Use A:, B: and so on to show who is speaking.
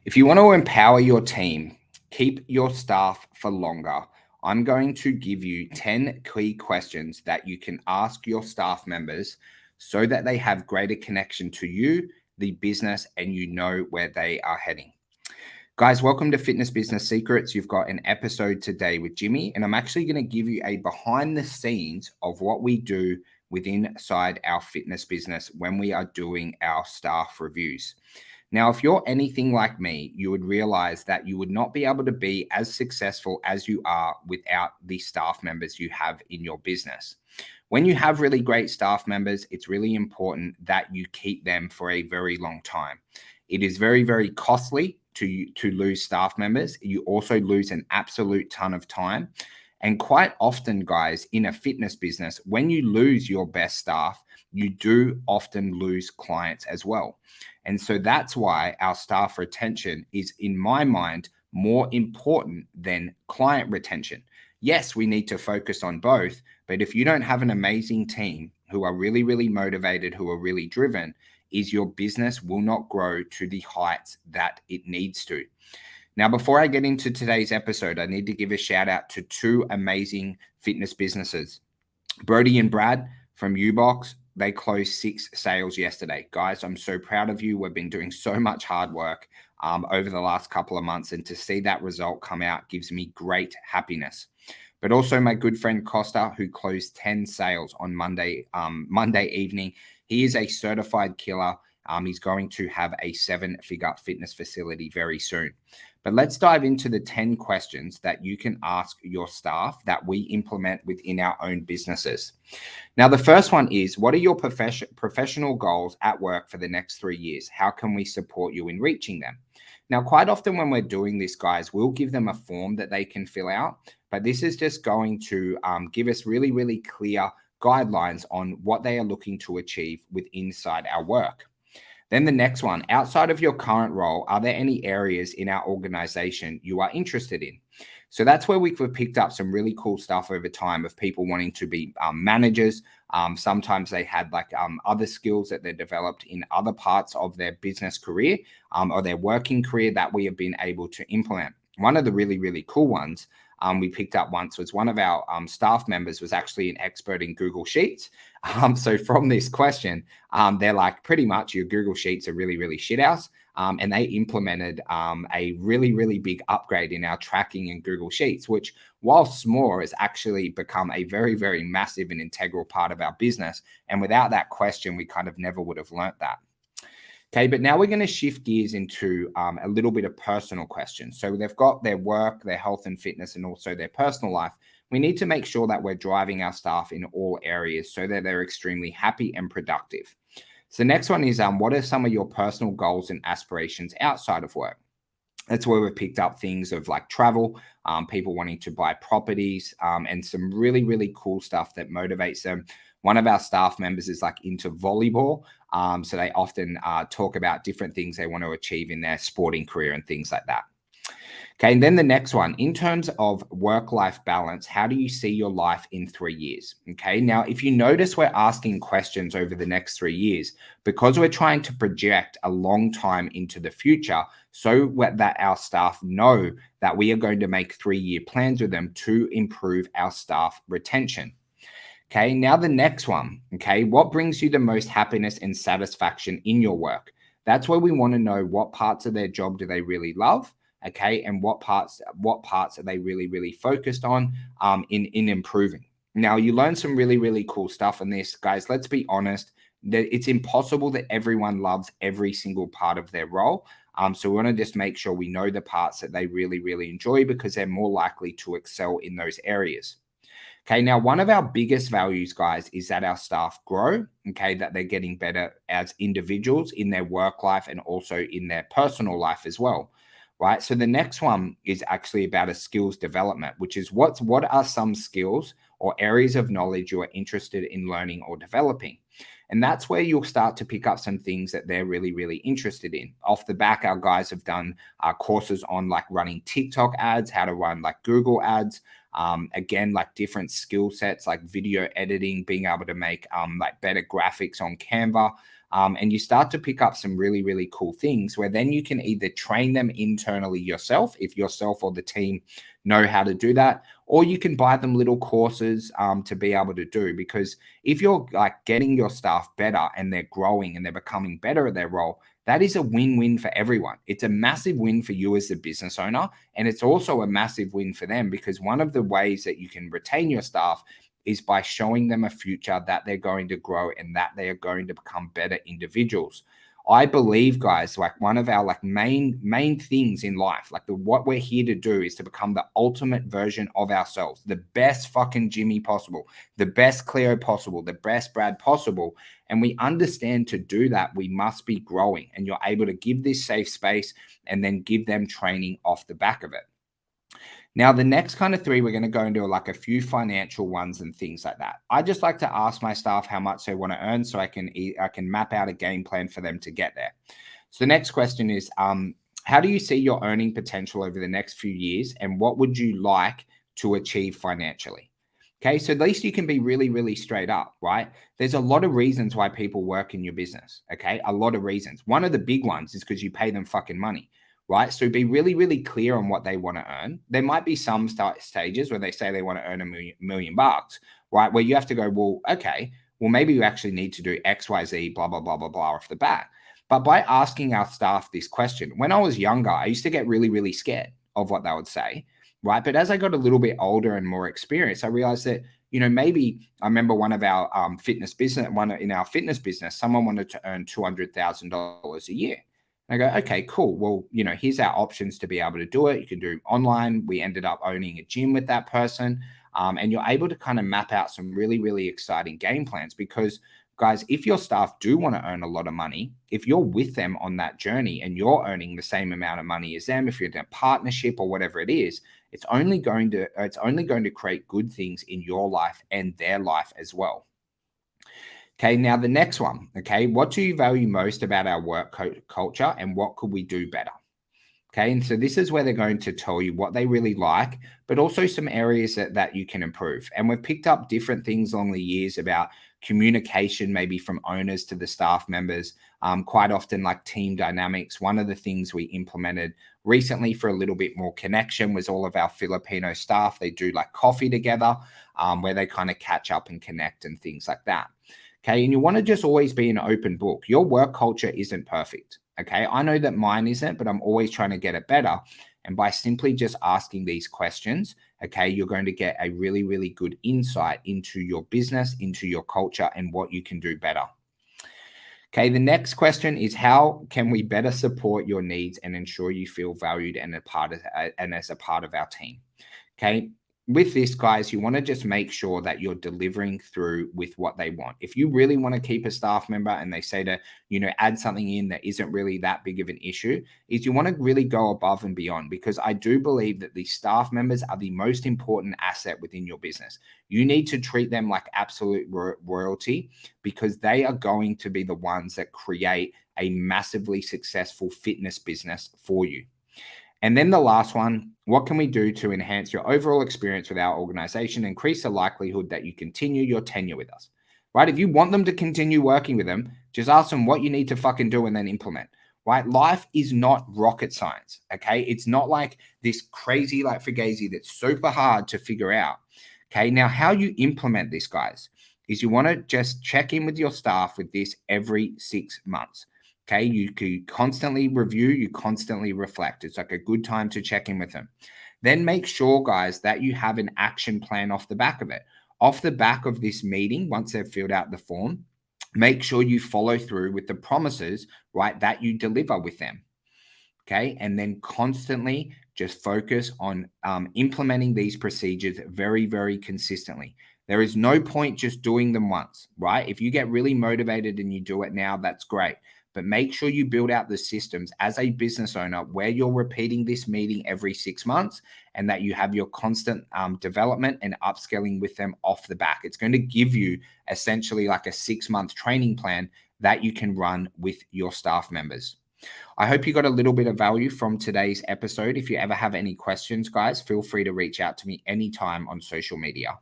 A: If you want to empower your team, keep your staff for longer, I'm going to give you 10 key questions that you can ask your staff members so that they have greater connection to you, the business, and you know where they are heading. Guys, welcome to Fitness Business Secrets. You've got an episode today with Jimmy, and I'm actually going to give you a behind the scenes of what we do inside our fitness business when we are doing our staff reviews. Now, if you're anything like me, you would realize that you would not be able to be as successful as you are without the staff members you have in your business. When you have really great staff members, it's really important that you keep them for a very long time. It is very, very costly to lose staff members. You also lose an absolute ton of time. And quite often, guys, in a fitness business, when you lose your best staff, you do often lose clients as well. And so that's why our staff retention is, in my mind, more important than client retention. Yes, we need to focus on both, but if you don't have an amazing team who are really, really motivated, who are really driven, your business will not grow to the heights that it needs to. Now, before I get into today's episode, I need to give a shout out to two amazing fitness businesses. Brody and Brad from Ubox, they closed 6 sales yesterday. Guys, I'm so proud of you. We've been doing so much hard work over the last couple of months, and to see that result come out gives me great happiness. But also my good friend Costa, who closed 10 sales on Monday evening. He is a certified killer. He's going to have a 7-figure fitness facility very soon. But let's dive into the 10 questions that you can ask your staff that we implement within our own businesses. Now, the first one is, what are your professional goals at work for the next 3 years? How can we support you in reaching them? Now, quite often when we're doing this, guys, we'll give them a form that they can fill out, but this is just going to give us really, really clear guidelines on what they are looking to achieve inside our work. Then the next one, outside of your current role, are there any areas in our organization you are interested in? So that's where we've picked up some really cool stuff over time of people wanting to be managers. Sometimes they had other skills that they developed in other parts of their business career or their working career that we have been able to implement. One of the really, really cool ones we picked up once was one of our staff members was actually an expert in Google Sheets. So from this question, they're like, pretty much your Google Sheets are really, really shit house. And they implemented a really, really big upgrade in our tracking in Google Sheets, which, while small, has actually become a very, very massive and integral part of our business. And without that question, we kind of never would have learnt that. Okay, but now we're going to shift gears into a little bit of personal questions. So they've got their work, their health and fitness, and also their personal life. We need to make sure that we're driving our staff in all areas so that they're extremely happy and productive. So the next one is, what are some of your personal goals and aspirations outside of work? That's where we've picked up things of like travel, people wanting to buy properties, and some really, really cool stuff that motivates them. One of our staff members is like into volleyball. So they often talk about different things they want to achieve in their sporting career and things like that. Okay, and then the next one, in terms of work-life balance, how do you see your life in 3 years? Okay, now if you notice, we're asking questions over the next 3 years because we're trying to project a long time into the future so that our staff know that we are going to make 3-year plans with them to improve our staff retention. Okay, now the next one, okay, what brings you the most happiness and satisfaction in your work? That's where we want to know what parts of their job do they really love, okay, and what parts are they really, really focused on in improving. Now, you learn some really, really cool stuff in this, guys. Let's be honest, that it's impossible that everyone loves every single part of their role. So we want to just make sure we know the parts that they really, really enjoy because they're more likely to excel in those areas. Okay, now one of our biggest values, guys, is that our staff grow, okay, that they're getting better as individuals in their work life and also in their personal life as well, right? So the next one is actually about a skills development, which is what are some skills or areas of knowledge you are interested in learning or developing? And that's where you'll start to pick up some things that they're really, really interested in. Off the back, our guys have done courses on like running TikTok ads, how to run like Google ads, again, like different skill sets like video editing, being able to make like better graphics on Canva. And you start to pick up some really, really cool things where then you can either train them internally yourself, if yourself or the team know how to do that, or you can buy them little courses to be able to do. Because if you're like getting your staff better and they're growing and they're becoming better at their role, that is a win-win for everyone. It's a massive win for you as the business owner, and it's also a massive win for them, because one of the ways that you can retain your staff is by showing them a future that they're going to grow and that they are going to become better individuals. I believe, guys, like one of our like main things in life, like what we're here to do is to become the ultimate version of ourselves, the best fucking Jimmy possible, the best Cleo possible, the best Brad possible. And we understand to do that, we must be growing, and you're able to give this safe space and then give them training off the back of it. Now, the next kind of three, we're going to go into like a few financial ones and things like that. I just like to ask my staff how much they want to earn so I can map out a game plan for them to get there. So the next question is, how do you see your earning potential over the next few years, and what would you like to achieve financially? Okay, so at least you can be really, really straight up, right? There's a lot of reasons why people work in your business, okay? A lot of reasons. One of the big ones is because you pay them fucking money, right? So be really, really clear on what they want to earn. There might be some stages where they say they want to earn a million bucks, right? Where you have to go, well, okay, well, maybe you actually need to do X, Y, Z, blah, blah, blah, blah, blah off the bat. But by asking our staff this question, when I was younger, I used to get really, really scared of what they would say, right? But as I got a little bit older and more experienced, I realized that, maybe I remember one of our in our fitness business, someone wanted to earn $200,000 a year. I go, okay, cool. Well, here's our options to be able to do it. You can do online. We ended up owning a gym with that person. And you're able to kind of map out some really, really exciting game plans, because, guys, if your staff do want to earn a lot of money, if you're with them on that journey and you're earning the same amount of money as them, if you're in a partnership or whatever it is, it's only going to create good things in your life and their life as well. Okay, now the next one. Okay, what do you value most about our work culture, and what could we do better? Okay, and so this is where they're going to tell you what they really like, but also some areas that you can improve. And we've picked up different things along the years about communication, maybe from owners to the staff members, quite often like team dynamics. One of the things we implemented recently for a little bit more connection was all of our Filipino staff. They do like coffee together, where they kind of catch up and connect and things like that. Okay, and you want to just always be an open book. Your work culture isn't perfect. Okay, I know that mine isn't, but I'm always trying to get it better. And by simply just asking these questions, okay, you're going to get a really, really good insight into your business, into your culture, and what you can do better. Okay, the next question is, how can we better support your needs and ensure you feel valued and as a part of our team? Okay, with this, guys, you want to just make sure that you're delivering through with what they want. If you really want to keep a staff member and they say to, add something in that isn't really that big of an issue, is you want to really go above and beyond, because I do believe that the staff members are the most important asset within your business. You need to treat them like absolute royalty, because they are going to be the ones that create a massively successful fitness business for you. And then the last one, what can we do to enhance your overall experience with our organization, increase the likelihood that you continue your tenure with us, right? If you want them to continue working with them, just ask them what you need to fucking do and then implement, right? Life is not rocket science, okay? It's not like this crazy, like Fugazi, that's super hard to figure out, okay? Now, how you implement this, guys, is you want to just check in with your staff with this every 6 months. Okay, you could constantly review, you constantly reflect. It's like a good time to check in with them. Then make sure, guys, that you have an action plan off the back of it. Off the back of this meeting, once they've filled out the form, make sure you follow through with the promises, right, that you deliver with them. Okay, and then constantly just focus on implementing these procedures very, very consistently. There is no point just doing them once, right? If you get really motivated and you do it now, that's great. But make sure you build out the systems as a business owner where you're repeating this meeting every 6 months, and that you have your constant development and upskilling with them off the back. It's going to give you essentially like a 6-month training plan that you can run with your staff members. I hope you got a little bit of value from today's episode. If you ever have any questions, guys, feel free to reach out to me anytime on social media.